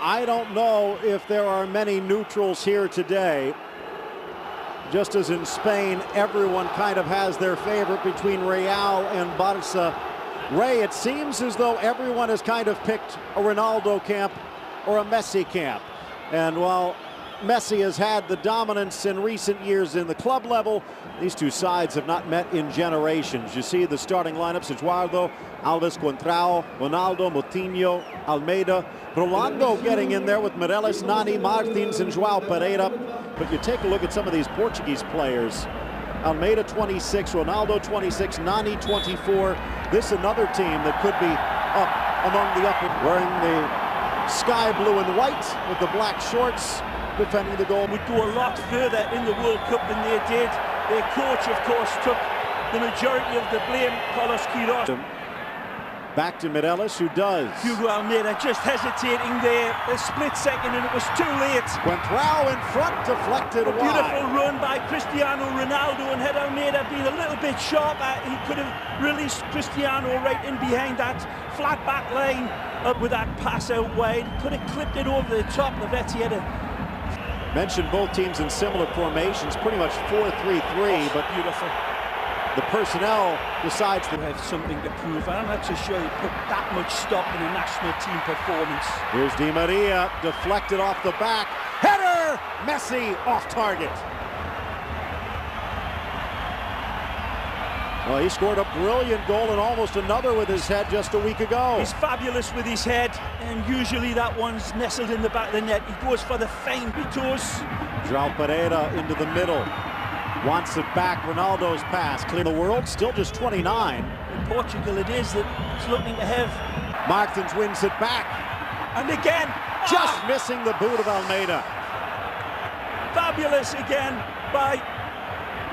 I don't know if there are many neutrals here today. Just as in Spain, everyone kind of has their favorite between Real and Barca. Ray, it seems as though everyone has kind of picked a Ronaldo camp or a Messi camp. And while Messi has had the dominance in recent years in the club level, these two sides have not met in generations. You see the starting lineups: Eduardo, Alves, Contrao, Ronaldo, Moutinho, Almeida, Rolando getting in there with Mireles, Nani, Martins, and Joao Pereira. But you take a look at some of these Portuguese players. Almeida 26, Ronaldo 26, Nani 24. This another team that could be up among the upper, wearing the sky blue and white with the black shorts, defending the goal. Would go a lot further in the World Cup than they did. Their coach, of course, took the majority of the blame, Carlos Queiroz. Back to Mireles, who does. Hugo Almeida just hesitating there, a split second, and it was too late. Contrao in front, deflected wide. Beautiful run by Cristiano Ronaldo, and had Almeida been a little bit sharper, he could have released Cristiano right in behind that flat back line. Up with that pass out wide, could have clipped it over the top. Lavetti had a... Mentioned both teams in similar formations, pretty much 4-3-3, but beautiful. The personnel decides to have something to prove. I'm not so sure you put that much stock in a national team performance. Here's Di Maria, deflected off the back. Header! Messi off target. Well, he scored a brilliant goal and almost another with his head just a week ago. He's fabulous with his head, and usually that one's nestled in the back of the net. He goes for the feint. Joao Pereira into the middle. Wants it back. Ronaldo's pass. Clear the world. Still just 29. In Portugal it is that it's looking to have. Martins wins it back. And again. Just missing the boot of Almeida. Fabulous again by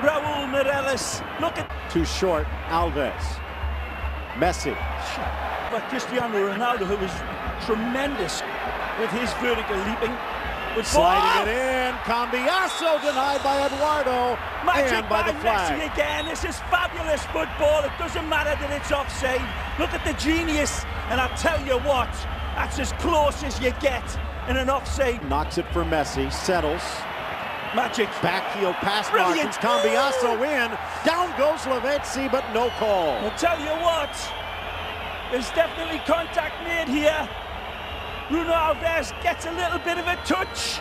Raul Mireles. Look at. Too short. Alves. Messi. But Cristiano Ronaldo, who was tremendous with his vertical leaping. Sliding it in, Cambiasso denied by Eduardo. Magic and by the flag. Messi again. This is fabulous football. It doesn't matter that it's offside. Look at the genius, and I'll tell you what, that's as close as you get in an offside. Knocks it for Messi, settles. Magic. Backheel pass, Martins, Cambiasso in. Down goes Lavetti, but no call. I'll tell you what, there's definitely contact made here. Bruno Alves gets a little bit of a touch.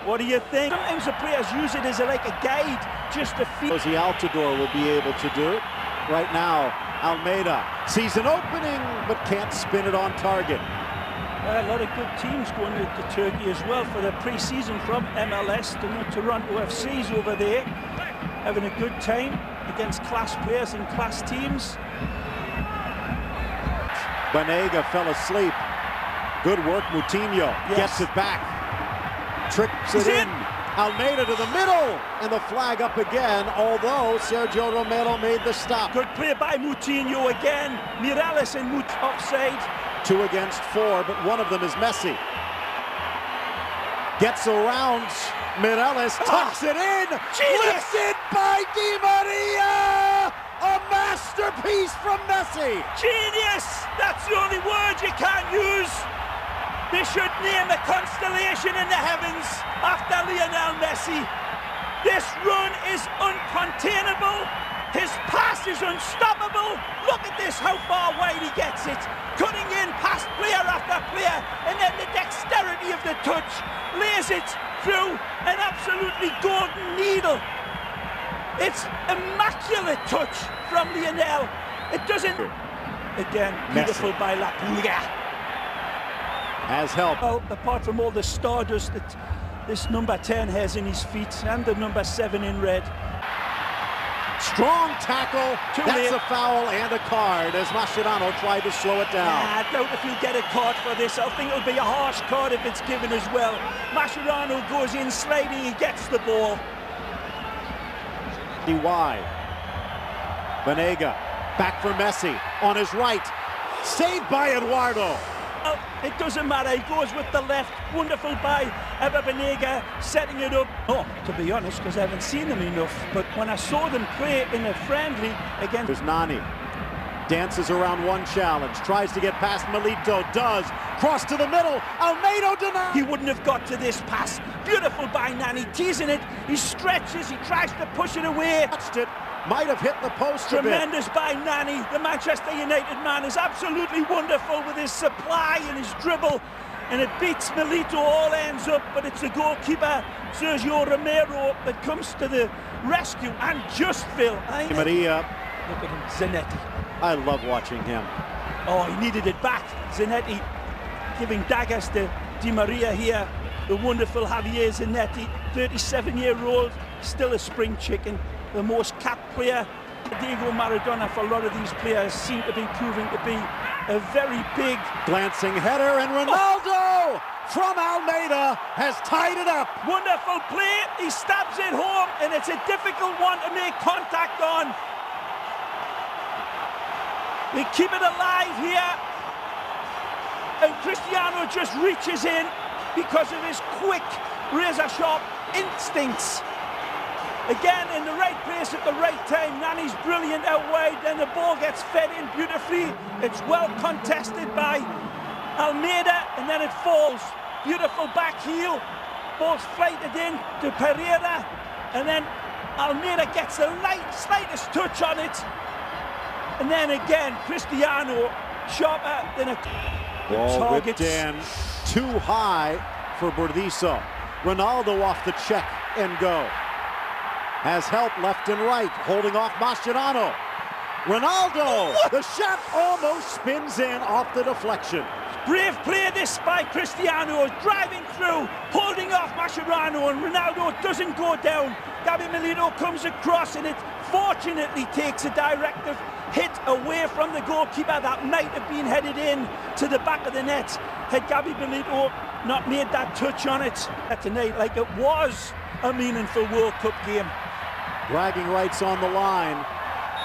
What do you think? Sometimes the players use it as like a guide, just to feel. The Altidore will be able to do it. Right now, Almeida sees an opening, but can't spin it on target. A lot of good teams going to Turkey as well for the pre-season from MLS. The Toronto FC's over there, having a good time against class players and class teams. Banega fell asleep. Good work, Moutinho. Gets it back. Tricks it in. Almeida to the middle. And the flag up again, although Sergio Romero made the stop. Good play by Moutinho again. Mireles and offside. 2 against 4, but one of them is Messi. Gets around Mireles, tucks it in. Lifted by Di Maria. A masterpiece from Messi. Genius! That's the only word you can't use. They should name a constellation in the heavens after Lionel Messi. This run is uncontainable. His pass is unstoppable. Look at this, how far wide he gets it. Cutting in past player after player, and then the dexterity of the touch lays it through an absolutely golden needle. It's immaculate touch from Lionel. It doesn't. Again, beautiful by La Pulga. Has help. Well, apart from all the stardust that this number 10 has in his feet, and the number 7 in red. Strong tackle. That's a foul and a card as Mascherano tried to slow it down. I doubt if he'll get a card for this. I think it'll be a harsh card if it's given as well. Mascherano goes in sliding, he gets the ball. Wide. Banega back for Messi on his right. Saved by Eduardo. Oh, it doesn't matter. He goes with the left. Wonderful by Banega, setting it up. Oh, to be honest, because I haven't seen them enough. But when I saw them play in a friendly against... There's Nani. Dances around one challenge, tries to get past Milito, does. Cross to the middle, Almeida denies. He wouldn't have got to this pass. Beautiful by Nani, teasing it. He stretches, he tries to push it away. Touched it, might have hit the post a bit. Tremendous by Nani. The Manchester United man is absolutely wonderful with his supply and his dribble. And it beats Milito, all ends up, but it's the goalkeeper, Sergio Romero, that comes to the rescue. And just Phil. Maria. Look at him, Zanetti. I love watching him. Oh, he needed it back. Zanetti giving daggers to Di Maria here. The wonderful Javier Zanetti, 37-year-old, still a spring chicken. The most capped player. Diego Maradona, for a lot of these players, seem to be proving to be a very big... Glancing header, and Ronaldo from Almeida has tied it up. Wonderful play. He stabs it home, and it's a difficult one to make contact on. They keep it alive here, and Cristiano just reaches in because of his quick, razor-sharp instincts. Again, in the right place at the right time. Nani's brilliant out wide, then the ball gets fed in beautifully. It's well contested by Almeida, and then it falls. Beautiful back heel. Ball's flighted in to Pereira, and then Almeida gets the slightest touch on it. And then again, Cristiano, sharper than a... Ball whipped in, too high for Burdizo. Ronaldo off the check and go. Has help left and right, holding off Mascherano. Ronaldo, the shot almost spins in off the deflection. Brave play this by Cristiano, driving through, holding off Mascherano, and Ronaldo doesn't go down. Gabby Milito comes across, and it fortunately takes a directive hit away from the goalkeeper that might have been headed in to the back of the net had Gabby Milito not made that touch on it tonight, like it was a meaningful World Cup game. Bragging rights on the line.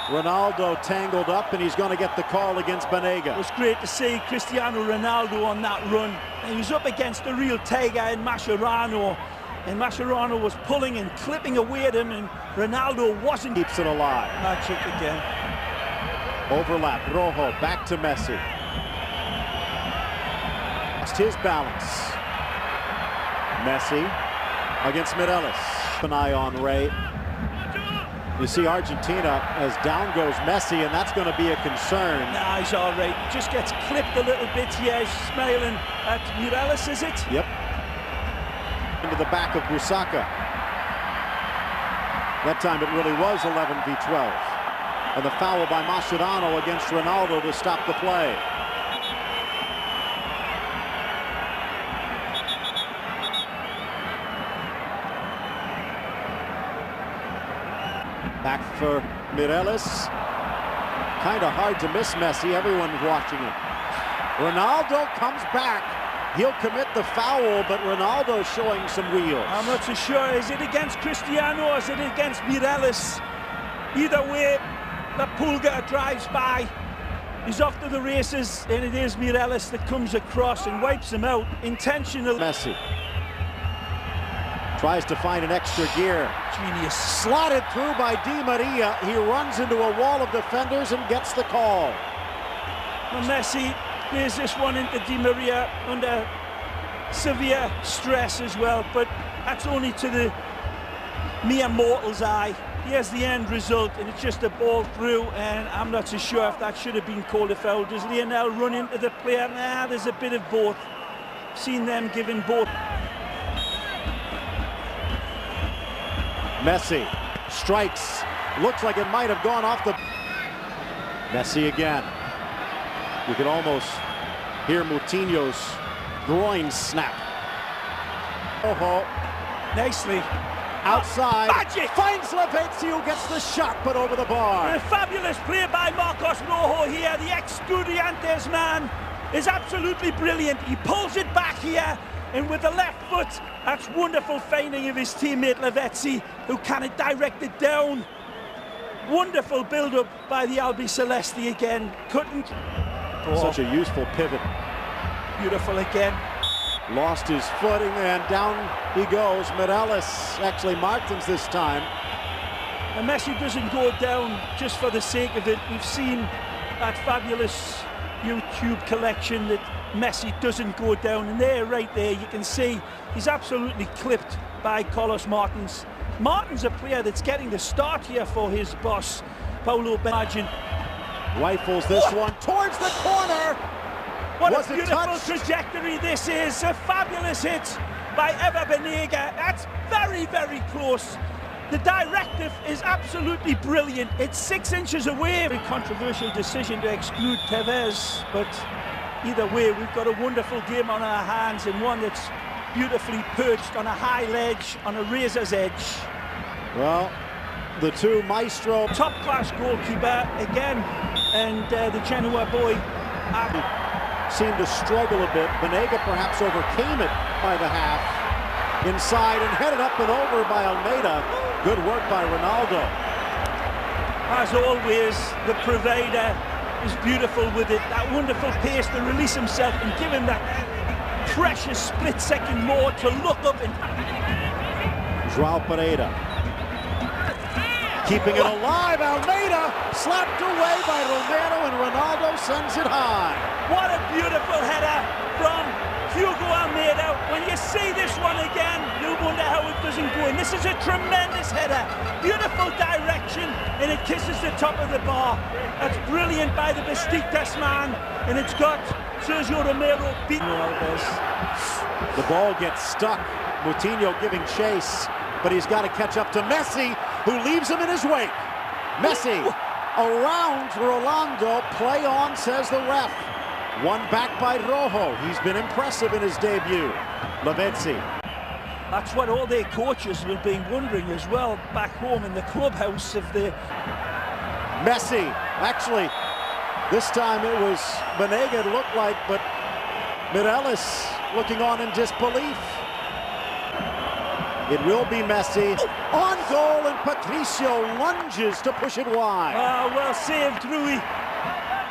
Ronaldo tangled up, and he's going to get the call against Banega. It was great to see Cristiano Ronaldo on that run. And he was up against a real tiger in Mascherano. And Mascherano was pulling and clipping away at him, and Ronaldo wasn't. Keeps it alive. Magic again. Overlap, Rojo, back to Messi. Lost his balance. Messi against Mireles. An eye on Ray. You see Argentina as down goes Messi, and that's going to be a concern. Nah, he's all right. Just gets clipped a little bit here. He's smiling at Mireles, is it? Yep. Into the back of Busaka. That time it really was 11v12. And the foul by Mascherano against Ronaldo to stop the play. Back for Mireles. Kind of hard to miss Messi. Everyone's watching him. Ronaldo comes back. He'll commit the foul, but Ronaldo showing some wheels. I'm not so sure. Is it against Cristiano or is it against Mireles? Either way, the Pulga drives by. He's off to the races, and it is Mireles that comes across and wipes him out. Intentional. Messi tries to find an extra gear. Genius. Slotted through by Di Maria. He runs into a wall of defenders and gets the call. Well, Messi plays this one into Di Maria under severe stress as well, but that's only to the mere mortal's eye. Here's the end result, and it's just a ball through, and I'm not so sure if that should have been called a foul. Does Lionel run into the player? Nah, there's a bit of both. Seen them giving both. Messi strikes. Looks like it might have gone off the... Messi again. You can almost hear Moutinho's groin snap. Oh, Nicely. Outside. Magic! Finds Lavezzi, gets the shot, but over the bar. A fabulous play by Marcos Rojo here. The ex-Estudiantes man is absolutely brilliant. He pulls it back here, and with the left foot, that's wonderful finding of his teammate Lavezzi, who kind of directed down. Wonderful build-up by the Albi Celesti again. Couldn't. Such a useful pivot. Beautiful again. Lost his footing, and down he goes. Mireles, actually Martins this time. And Messi doesn't go down just for the sake of it. We've seen that fabulous YouTube collection that Messi doesn't go down, and there, right there, you can see he's absolutely clipped by Carlos Martins. Martins, a player that's getting the start here for his boss, Paulo Benagin. Rifles this one towards the corner. What a beautiful trajectory this is. A fabulous hit by Ever Banega. That's very, very close. The directive is absolutely brilliant. It's 6 inches away. Very controversial decision to exclude Tevez, but either way, we've got a wonderful game on our hands, and one that's beautifully perched on a high ledge, on a razor's edge. Well, the two maestro. Top-class goalkeeper again, and the Genoa boy seemed to struggle a bit. Banega perhaps overcame it by the half. Inside and headed up and over by Almeida. Good work by Ronaldo. As always, the provider is beautiful with it. That wonderful pace to release himself and give him that precious split second more to look up and... João Pereira. Keeping it alive, Almeida slapped away by Romero, and Ronaldo sends it high. What a beautiful header from Hugo Almeida. When you see this one again, you'll wonder how it doesn't go in. This is a tremendous header. Beautiful direction, and it kisses the top of the bar. That's brilliant by the Besiktas man, and it's got Sergio Romero beating Alves. The ball gets stuck. Moutinho giving chase, but he's got to catch up to Messi, who leaves him in his wake. Messi around Ronaldo. Play on, says the ref. One back by Rojo. He's been impressive in his debut. Lavezzi. That's what all their coaches have been wondering as well back home in the clubhouse of the... Messi. Actually, this time it was Banega, it looked like, but Mireles looking on in disbelief. It will be Messi. On goal, and Patricio lunges to push it wide. Well saved, Rui.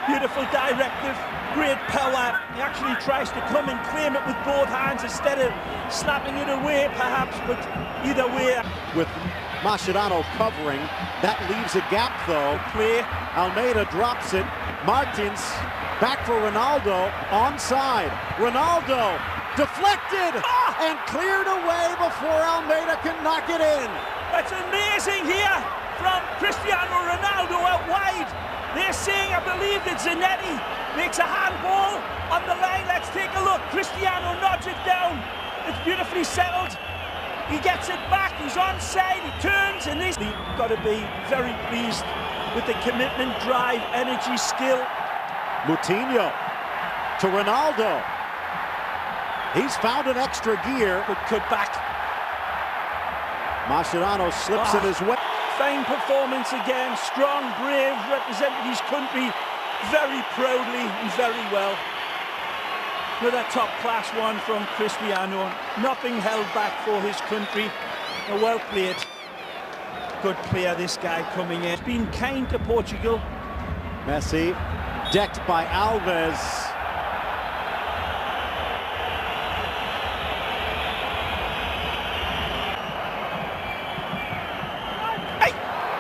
Beautiful directive, great power. He actually tries to come and claim it with both hands instead of slapping it away, perhaps, but either way. With Mascherano covering, that leaves a gap, though. Play. Almeida drops it. Martins back for Ronaldo, onside. Ronaldo deflected and cleared away before Almeida can knock it in. That's amazing here from Cristiano Ronaldo out wide. They're saying, I believe, that Zanetti makes a handball on the line. Let's take a look. Cristiano nods it down. It's beautifully settled. He gets it back. He's onside. He turns, and this. You've got to be very pleased with the commitment, drive, energy, skill. Moutinho to Ronaldo. He's found an extra gear. But cut back. Mascherano slips in his way. Fine performance again. Strong, brave, represented his country very proudly and very well. Another top-class one from Cristiano. Nothing held back for his country. Well played. Good player, this guy coming in. He's been kind to Portugal. Messi, decked by Alves.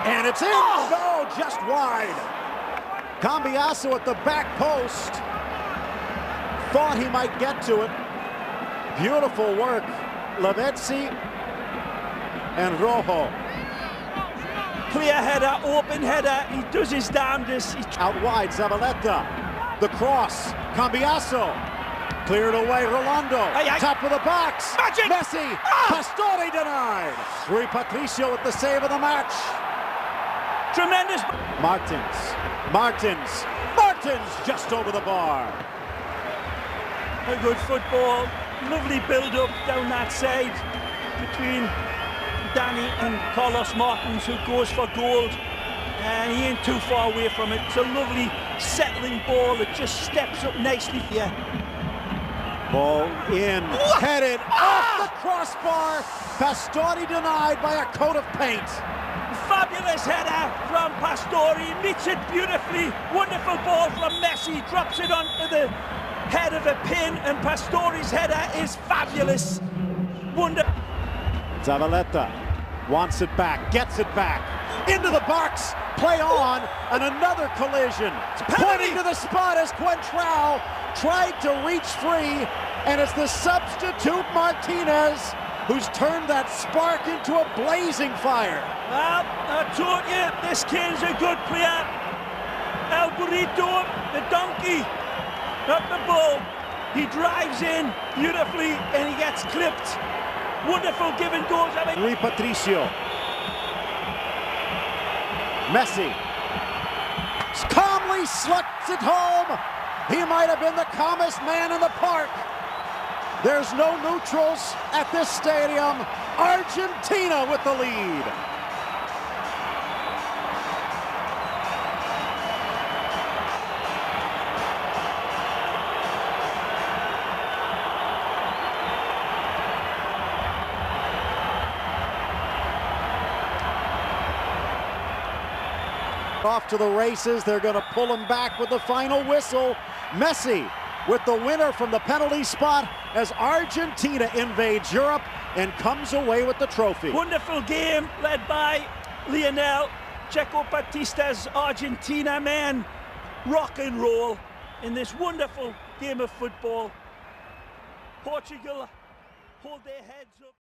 And it's in! No, just wide. Cambiasso at the back post. Thought he might get to it. Beautiful work. Lavezzi and Rojo. Clear header, open header. He does his damnedest. Out wide, Zabaleta. The cross. Cambiasso. Cleared away, Rolando. Top of the box. Magic. Messi. Pastore denied. Rui Patricio with the save of the match. Tremendous. Martins just over the bar. A good football. Lovely build-up down that side between Danny and Carlos Martins, who goes for goal. And he ain't too far away from it. It's a lovely settling ball that just steps up nicely here. Ball in, headed off the crossbar. Pastore denied by a coat of paint. Fabulous header from Pastore, meets it beautifully. Wonderful ball from Messi, drops it onto the head of a pin, and Pastore's header is fabulous. Zabaleta wants it back, gets it back. into the box, play on, and another collision. Pointing to the spot as Quentrell tried to reach free, and it's the substitute Martinez who's turned that spark into a blazing fire. Well, I told you, this kid's a good player. El Burrito, the donkey, not the bull. He drives in beautifully and he gets clipped. Wonderful give and goes. Rui Patricio. Messi calmly slugs it home. He might have been the calmest man in the park. There's no neutrals at this stadium. Argentina with the lead. Off to the races. They're going to pull him back with the final whistle. Messi with the winner from the penalty spot as Argentina invades Europe and comes away with the trophy. Wonderful game led by Lionel Checo Batista's Argentina, man. Rock and roll in this wonderful game of football. Portugal hold their heads up.